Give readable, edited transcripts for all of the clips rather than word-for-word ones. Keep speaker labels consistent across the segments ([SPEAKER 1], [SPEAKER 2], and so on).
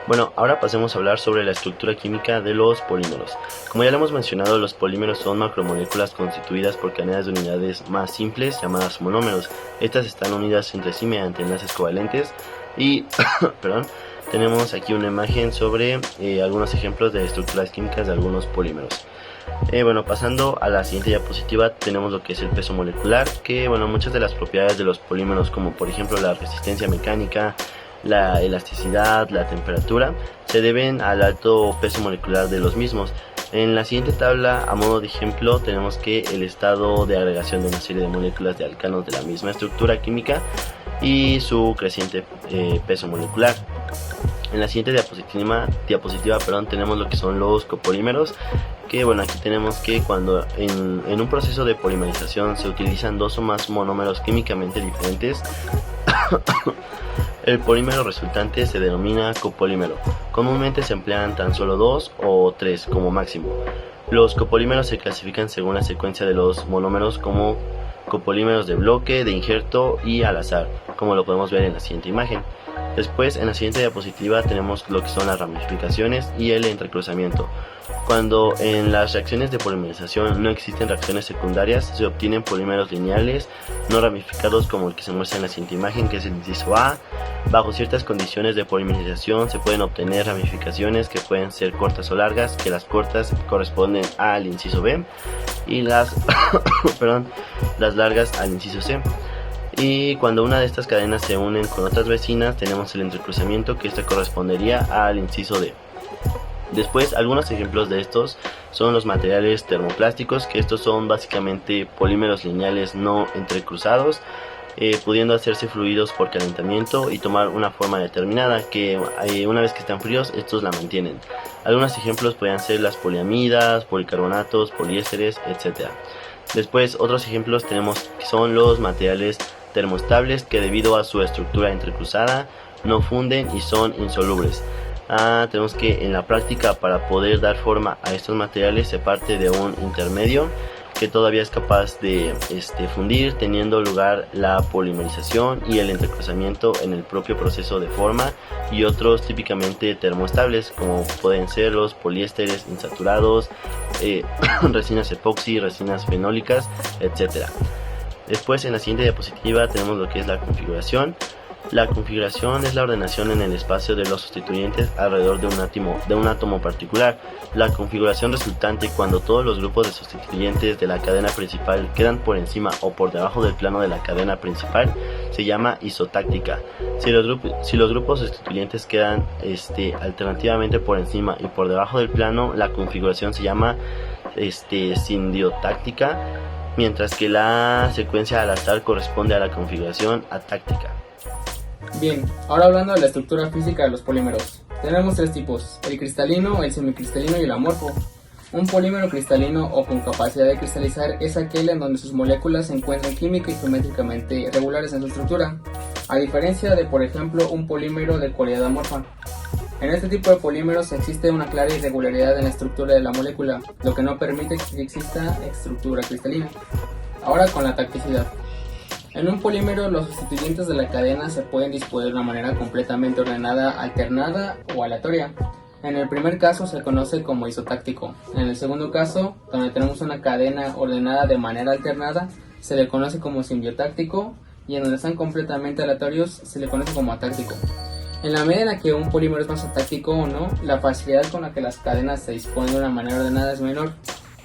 [SPEAKER 1] Bueno, ahora pasemos a hablar sobre la estructura química de los polímeros. Como ya lo hemos mencionado, los polímeros son macromoléculas constituidas por cadenas de unidades más simples llamadas monómeros. Estas están unidas entre sí mediante enlaces covalentes y, perdón, tenemos aquí una imagen sobre algunos ejemplos de estructuras químicas de algunos polímeros. Bueno, pasando a la siguiente diapositiva tenemos lo que es el peso molecular, que muchas de las propiedades de los polímeros, como por ejemplo la resistencia mecánica, la elasticidad, la temperatura, se deben al alto peso molecular de los mismos. En la siguiente tabla, a modo de ejemplo, tenemos que el estado de agregación de una serie de moléculas de alcanos de la misma estructura química y su creciente peso molecular. En la siguiente diapositiva tenemos lo que son los copolímeros, que aquí tenemos que cuando en un proceso de polimerización se utilizan dos o más monómeros químicamente diferentes, el polímero resultante se denomina copolímero. Comúnmente se emplean tan solo 2 o 3 como máximo. Los copolímeros se clasifican según la secuencia de los monómeros como copolímeros de bloque, de injerto y al azar, como lo podemos ver en la siguiente imagen. Después, en la siguiente diapositiva tenemos lo que son las ramificaciones y el entrecruzamiento. Cuando en las reacciones de polimerización no existen reacciones secundarias, se obtienen polímeros lineales no ramificados como el que se muestra en la siguiente imagen, que es el inciso A. Bajo ciertas condiciones de polimerización se pueden obtener ramificaciones que pueden ser cortas o largas, que las cortas corresponden al inciso B y las las largas al inciso C. Y cuando una de estas cadenas se unen con otras vecinas, tenemos el entrecruzamiento, que este correspondería al inciso D. Después, algunos ejemplos de estos son los materiales termoplásticos, que estos son básicamente polímeros lineales no entrecruzados, pudiendo hacerse fluidos por calentamiento y tomar una forma determinada, que una vez que están fríos, estos la mantienen. Algunos ejemplos podrían ser las poliamidas, policarbonatos, poliésteres, etc. Después, otros ejemplos tenemos que son los materiales termoestables, que debido a su estructura entrecruzada no funden y son insolubles. Tenemos que en la práctica, para poder dar forma a estos materiales, se parte de un intermedio que todavía es capaz de fundir, teniendo lugar la polimerización y el entrecruzamiento en el propio proceso de forma, y otros típicamente termoestables como pueden ser los poliésteres insaturados, resinas epoxi, resinas fenólicas, etc. Después, en la siguiente diapositiva tenemos lo que es la configuración. La configuración es la ordenación en el espacio de los sustituyentes alrededor de un átomo particular. La configuración resultante, cuando todos los grupos de sustituyentes de la cadena principal quedan por encima o por debajo del plano de la cadena principal, se llama isotáctica. Si los grupos sustituyentes quedan alternativamente por encima y por debajo del plano, la configuración se llama sindiotáctica, mientras que la secuencia al azar corresponde a la configuración atáctica.
[SPEAKER 2] Bien, ahora hablando de la estructura física de los polímeros. Tenemos tres tipos: el cristalino, el semicristalino y el amorfo. Un polímero cristalino o con capacidad de cristalizar es aquel en donde sus moléculas se encuentran química y geométricamente regulares en su estructura, a diferencia de, por ejemplo, un polímero de cualidad amorfa. En este tipo de polímeros existe una clara irregularidad en la estructura de la molécula, lo que no permite que exista estructura cristalina. Ahora con la tacticidad. En un polímero, los sustituyentes de la cadena se pueden disponer de una manera completamente ordenada, alternada o aleatoria. En el primer caso se conoce como isotáctico. En el segundo caso, donde tenemos una cadena ordenada de manera alternada, se le conoce como simbiotáctico, y en donde están completamente aleatorios se le conoce como atáctico. En la medida en la que un polímero es más atáctico o no, la facilidad con la que las cadenas se disponen de una manera ordenada es menor.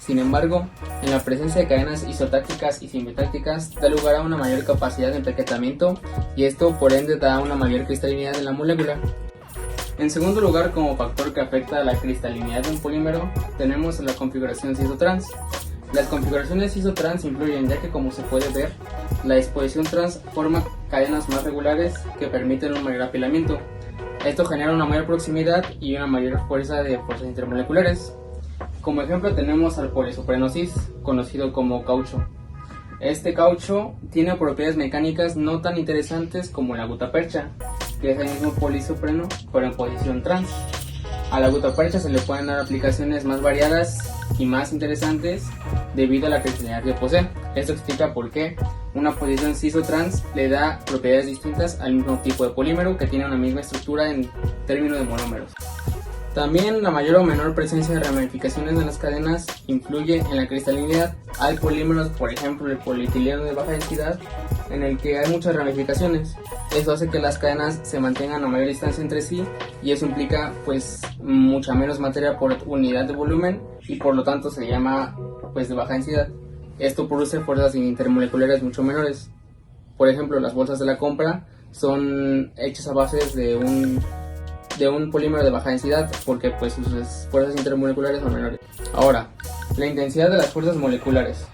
[SPEAKER 2] Sin embargo, en la presencia de cadenas isotácticas y simbiotácticas da lugar a una mayor capacidad de empaquetamiento, y esto por ende da una mayor cristalinidad en la molécula. En segundo lugar, como factor que afecta a la cristalinidad de un polímero, tenemos la configuración cis-o-trans. Las configuraciones cis-o-trans influyen, ya que, como se puede ver, la disposición trans forma cadenas más regulares que permiten un mayor apilamiento. Esto genera una mayor proximidad y una mayor fuerza de fuerzas intermoleculares. Como ejemplo tenemos al poliisopreno cis, conocido como caucho. Este caucho tiene propiedades mecánicas no tan interesantes como la gutapercha, que es el mismo poliisopreno pero en posición trans. A la gutapercha se le pueden dar aplicaciones más variadas y más interesantes debido a la cristalinidad que posee. Esto explica por qué una posición cis-o-trans le da propiedades distintas al mismo tipo de polímero que tiene una misma estructura en términos de monómeros. También la mayor o menor presencia de ramificaciones en las cadenas influye en la cristalinidad. Hay polímeros, por ejemplo el polietileno de baja densidad, en el que hay muchas ramificaciones. Eso hace que las cadenas se mantengan a mayor distancia entre sí y eso implica pues mucha menos materia por unidad de volumen y por lo tanto se llama pues de baja densidad. Esto produce fuerzas intermoleculares mucho menores. Por ejemplo, las bolsas de la compra son hechas a base de un polímero de baja densidad porque pues sus fuerzas intermoleculares son menores. Ahora, la intensidad de las fuerzas moleculares.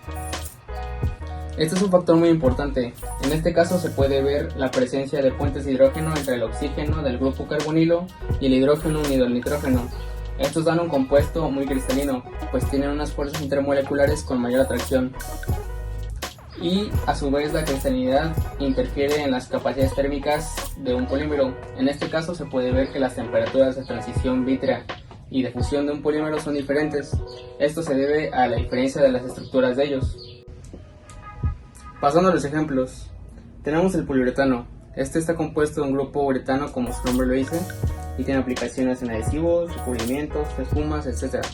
[SPEAKER 2] Este es un factor muy importante. En este caso se puede ver la presencia de puentes de hidrógeno entre el oxígeno del grupo carbonilo y el hidrógeno unido al nitrógeno. Estos dan un compuesto muy cristalino, pues tienen unas fuerzas intermoleculares con mayor atracción. Y a su vez la cristalinidad interfiere en las capacidades térmicas de un polímero. En este caso se puede ver que las temperaturas de transición vítrea y de fusión de un polímero son diferentes. Esto se debe a la diferencia de las estructuras de ellos. Pasando a los ejemplos, tenemos el poliuretano. Este está compuesto de un grupo uretano como su nombre lo dice y tiene aplicaciones en adhesivos, recubrimientos, espumas, etc.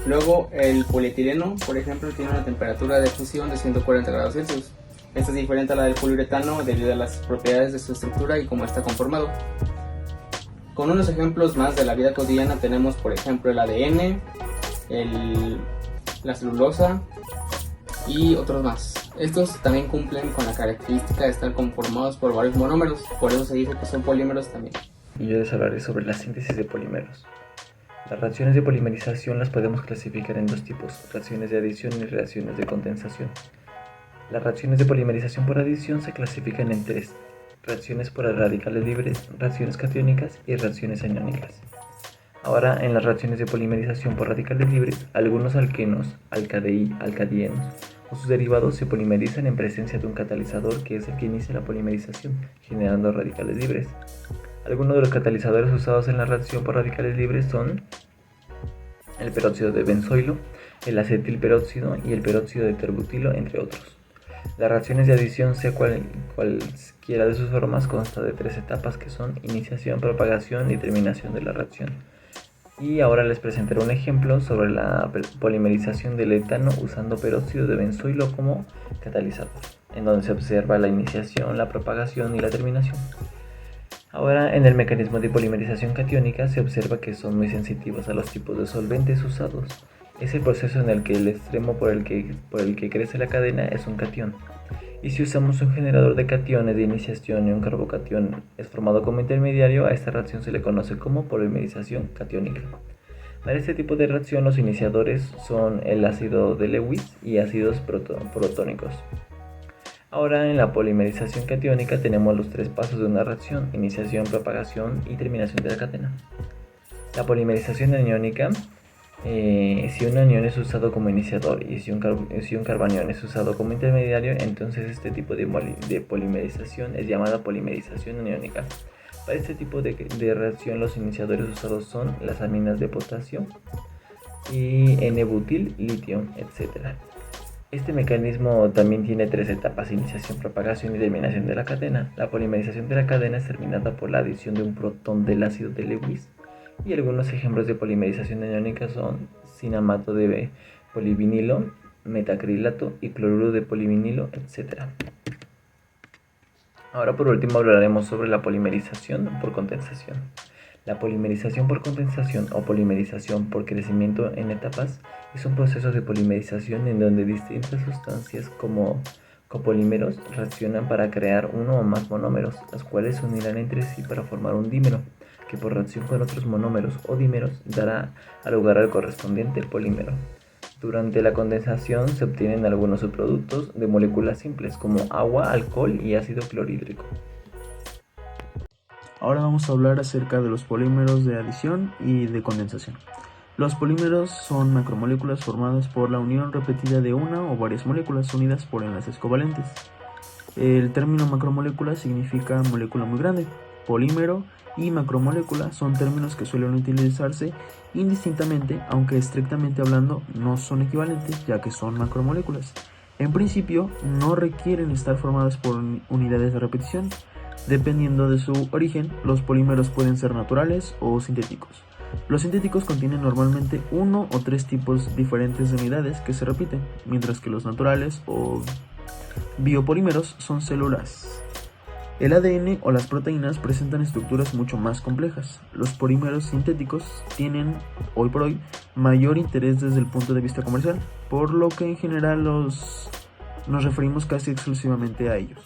[SPEAKER 2] Luego el polietileno, por ejemplo, tiene una temperatura de fusión de 140 grados Celsius. Esta es diferente a la del poliuretano debido a las propiedades de su estructura y cómo está conformado. Con unos ejemplos más de la vida cotidiana tenemos por ejemplo el ADN, la celulosa y otros más. Estos también cumplen con la característica de estar conformados por varios monómeros, por eso se dice que son polímeros también.
[SPEAKER 3] Y yo les hablaré sobre la síntesis de polímeros. Las reacciones de polimerización las podemos clasificar en dos tipos, reacciones de adición y reacciones de condensación. Las reacciones de polimerización por adición se clasifican en tres: reacciones por radicales libres, reacciones catiónicas y reacciones aniónicas. Ahora, en las reacciones de polimerización por radicales libres, algunos alquenos, alcadienos o sus derivados se polimerizan en presencia de un catalizador que es el que inicia la polimerización, generando radicales libres. Algunos de los catalizadores usados en la reacción por radicales libres son el peróxido de benzoilo, el acetilperóxido y el peróxido de terbutilo, entre otros. Las reacciones de adición, sea cualquiera de sus formas, consta de tres etapas que son iniciación, propagación y terminación de la reacción. Y ahora les presentaré un ejemplo sobre la polimerización del etano usando peróxido de benzoilo como catalizador, en donde se observa la iniciación, la propagación y la terminación. Ahora, en el mecanismo de polimerización catiónica se observa que son muy sensitivos a los tipos de solventes usados. Es el proceso en el que el extremo por el que crece la cadena es un catión. Y si usamos un generador de cationes de iniciación y un carbocatión es formado como intermediario, a esta reacción se le conoce como polimerización catiónica. Para este tipo de reacción los iniciadores son el ácido de Lewis y ácidos protónicos. Ahora, en la polimerización catiónica tenemos los tres pasos de una reacción: iniciación, propagación y terminación de la cadena. La polimerización aniónica, si un anión es usado como iniciador y si un carbanión es usado como intermediario, entonces este tipo de polimerización es llamada polimerización aniónica. Para este tipo de reacción los iniciadores usados son las aminas de potasio y N-butil, litio, etc. Este mecanismo también tiene tres etapas: iniciación, propagación y terminación de la cadena. La polimerización de la cadena es terminada por la adición de un protón del ácido de Lewis. Y algunos ejemplos de polimerización aniónica son cinamato de polivinilo, metacrilato y cloruro de polivinilo, etc. Ahora, por último, hablaremos sobre la polimerización por condensación. La polimerización por condensación o polimerización por crecimiento en etapas es un proceso de polimerización en donde distintas sustancias como copolímeros reaccionan para crear uno o más monómeros, los cuales se unirán entre sí para formar un dímero, que por reacción con otros monómeros o dímeros dará lugar al correspondiente polímero. Durante la condensación se obtienen algunos subproductos de moléculas simples como agua, alcohol y ácido clorhídrico.
[SPEAKER 4] Ahora vamos a hablar acerca de los polímeros de adición y de condensación. Los polímeros son macromoléculas formadas por la unión repetida de una o varias moléculas unidas por enlaces covalentes. El término macromolécula significa molécula muy grande. Polímero y macromolécula son términos que suelen utilizarse indistintamente, aunque estrictamente hablando no son equivalentes, ya que son macromoléculas. En principio, no requieren estar formadas por unidades de repetición. Dependiendo de su origen, los polímeros pueden ser naturales o sintéticos. Los sintéticos contienen normalmente uno o tres tipos diferentes de unidades que se repiten, mientras que los naturales o biopolímeros son células. El ADN o las proteínas presentan estructuras mucho más complejas. Los polímeros sintéticos tienen, hoy por hoy, mayor interés desde el punto de vista comercial, por lo que en general nos referimos casi exclusivamente a ellos.